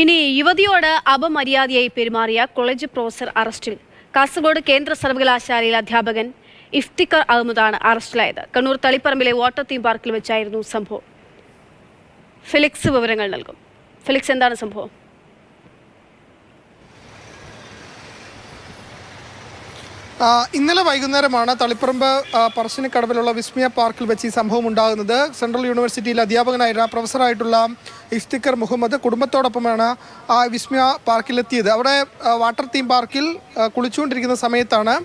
ഇനി യുവതിയോട് അപമര്യാദയായി പെരുമാറിയ college professor അറസ്റ്റിൽ. കാസർഗോഡ് കേന്ദ്ര സർവകലാശാലയിലെ അധ്യാപകൻ ഇഫ്തിഖർ അഹമ്മദാണ് അറസ്റ്റിലായത്. കണ്ണൂർ തളിപ്പറമ്പിലെ വാട്ടർ തീം പാർക്കിൽ വെച്ചായിരുന്നു സംഭവം. ഫെലിക്സ് വിവരങ്ങൾ നൽകും. ഫെലിക്സ്, എന്താണ് സംഭവം? ഇന്നലെ വൈകുന്നേരമാണ് തളിപ്പറമ്പ് പറശ്ശിനിക്കടവിലുള്ള വിസ്മയ പാർക്കിൽ വെച്ച് ഈ സംഭവം ഉണ്ടാകുന്നത്. സെൻട്രൽ യൂണിവേഴ്സിറ്റിയിൽ അധ്യാപകനായിരുന്ന പ്രൊഫസറായിട്ടുള്ള ഇഫ്തിഖർ മുഹമ്മദ് കുടുംബത്തോടൊപ്പമാണ് വിസ്മയ പാർക്കിലെത്തിയത്. അവിടെ വാട്ടർ തീം പാർക്കിൽ കുളിച്ചുകൊണ്ടിരിക്കുന്ന സമയത്താണ്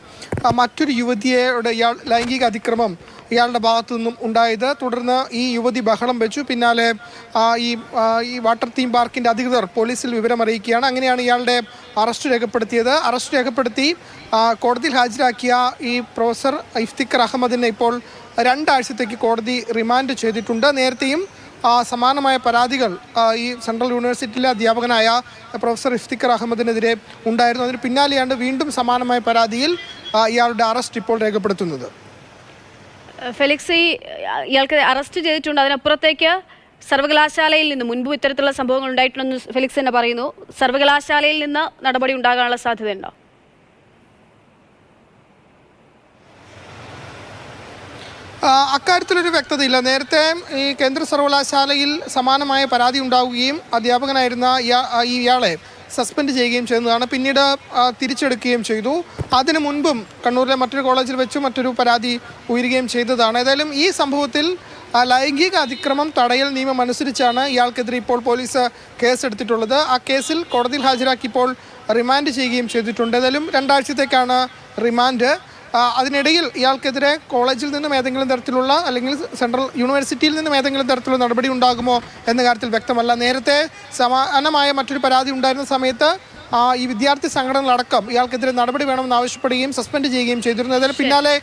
മറ്റൊരു യുവതിയുടെ ലൈംഗിക അതിക്രമം ഇയാളുടെ ഭാഗത്തു നിന്നും ഉണ്ടായത്. തുടർന്ന് ഈ യുവതി ബഹളം വെച്ചു. പിന്നാലെ ഈ വാട്ടർ തീം പാർക്കിൻ്റെ അധികൃതർ പോലീസിൽ വിവരം അറിയിക്കുകയാണ്. അങ്ങനെയാണ് ഇയാളുടെ അറസ്റ്റ് രേഖപ്പെടുത്തിയത്. അറസ്റ്റ് രേഖപ്പെടുത്തി കോടതിയിൽ ഹാജരാക്കിയ ഈ പ്രൊഫസർ ഇഫ്തിഖർ അഹമ്മദിനെ ഇപ്പോൾ 2 ആഴ്ചത്തേക്ക് കോടതി റിമാൻഡ് ചെയ്തിട്ടുണ്ട്. നേരത്തെയും സമാനമായ പരാതികൾ ഈ സെൻട്രൽ യൂണിവേഴ്സിറ്റിയിലെ അധ്യാപകനായ പ്രൊഫസർ ഇഫ്തിഖർ അഹമ്മദിനെതിരെ ഉണ്ടായിരുന്നു. അതിന് പിന്നാലെയാണ് വീണ്ടും സമാനമായ പരാതിയിൽ ഇയാളുടെ അറസ്റ്റ് ഇപ്പോൾ രേഖപ്പെടുത്തുന്നത്. ഫെലിക്സ്, ഇയാൾക്ക് അറസ്റ്റ് ചെയ്തിട്ടുണ്ട്. അതിനപ്പുറത്തേക്ക് സർവകലാശാലയിൽ നിന്ന് മുൻപ് ഇത്തരത്തിലുള്ള സംഭവങ്ങൾ ഉണ്ടായിട്ടുണ്ടെന്ന് ഫെലിക്സ് തന്നെ പറയുന്നു. സർവകലാശാലയിൽ നിന്ന് നടപടി ഉണ്ടാകാനുള്ള സാധ്യതയുണ്ടോ? അക്കാര്യത്തിലൊരു വ്യക്തതയില്ല. നേരത്തെ ഈ കേന്ദ്ര സർവകലാശാലയിൽ സമാനമായ പരാതി ഉണ്ടാവുകയും അധ്യാപകനായിരുന്ന ഇയാളെ സസ്പെൻഡ് ചെയ്യുകയും ചെയ്യുന്നതാണ്. പിന്നീട് തിരിച്ചെടുക്കുകയും ചെയ്തു. അതിനു മുൻപും കണ്ണൂരിലെ മറ്റൊരു കോളേജിൽ വെച്ച് മറ്റൊരു പരാതി ഉയരുകയും ചെയ്തതാണ്. ഏതായാലും ഈ സംഭവത്തിൽ ലൈംഗിക അതിക്രമം തടയൽ നിയമം അനുസരിച്ചാണ് ഇയാൾക്കെതിരെ ഇപ്പോൾ പോലീസ് കേസെടുത്തിട്ടുള്ളത്. ആ കേസിൽ കോടതിയിൽ ഹാജരാക്കി ഇപ്പോൾ റിമാൻഡ് ചെയ്യുകയും ചെയ്തിട്ടുണ്ട്. ഏതായാലും 2 ആഴ്ചത്തേക്കാണ് റിമാൻഡ്. അതിനിടയിൽ ഇയാൾക്കെതിരെ കോളേജിൽ നിന്നും ഏതെങ്കിലും തരത്തിലുള്ള അല്ലെങ്കിൽ സെൻട്രൽ യൂണിവേഴ്സിറ്റിയിൽ നിന്നും ഏതെങ്കിലും തരത്തിലുള്ള നടപടി ഉണ്ടാകുമോ എന്ന കാര്യത്തിൽ വ്യക്തമല്ല. നേരത്തെ സമാനമായ മറ്റൊരു പരാതി ഉണ്ടായിരുന്ന സമയത്ത് ഈ വിദ്യാർത്ഥി സംഘടനകളടക്കം ഇയാൾക്കെതിരെ നടപടി വേണമെന്ന് ആവശ്യപ്പെടുകയും സസ്പെൻഡ് ചെയ്യുകയും ചെയ്തിരുന്നു. അതിന് പിന്നാലെ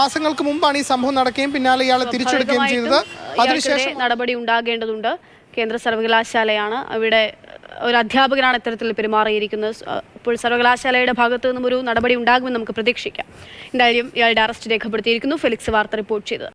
മാസങ്ങൾക്ക് മുമ്പാണ് ഈ സംഭവം നടക്കുകയും പിന്നാലെ ഇയാളെ തിരിച്ചെടുക്കുകയും ചെയ്തത്. അതിനുശേഷം നടപടി ഉണ്ടാകേണ്ടതുണ്ട്. കേന്ദ്ര സർവകലാശാലയാണ്, അവിടെ ഒരു അധ്യാപകനാണ് ഇത്തരത്തിൽ പെരുമാറിയിരിക്കുന്നത്. ഇപ്പോൾ സർവകലാശാലയുടെ ഭാഗത്തു നിന്നും ഒരു നടപടി ഉണ്ടാകുമെന്ന് നമുക്ക് പ്രതീക്ഷിക്കാം. എന്തായാലും ഇയാളുടെ അറസ്റ്റ് രേഖപ്പെടുത്തിയിരിക്കുന്നു. ഫെലിക്സ് വാർത്ത റിപ്പോർട്ട് ചെയ്തത്.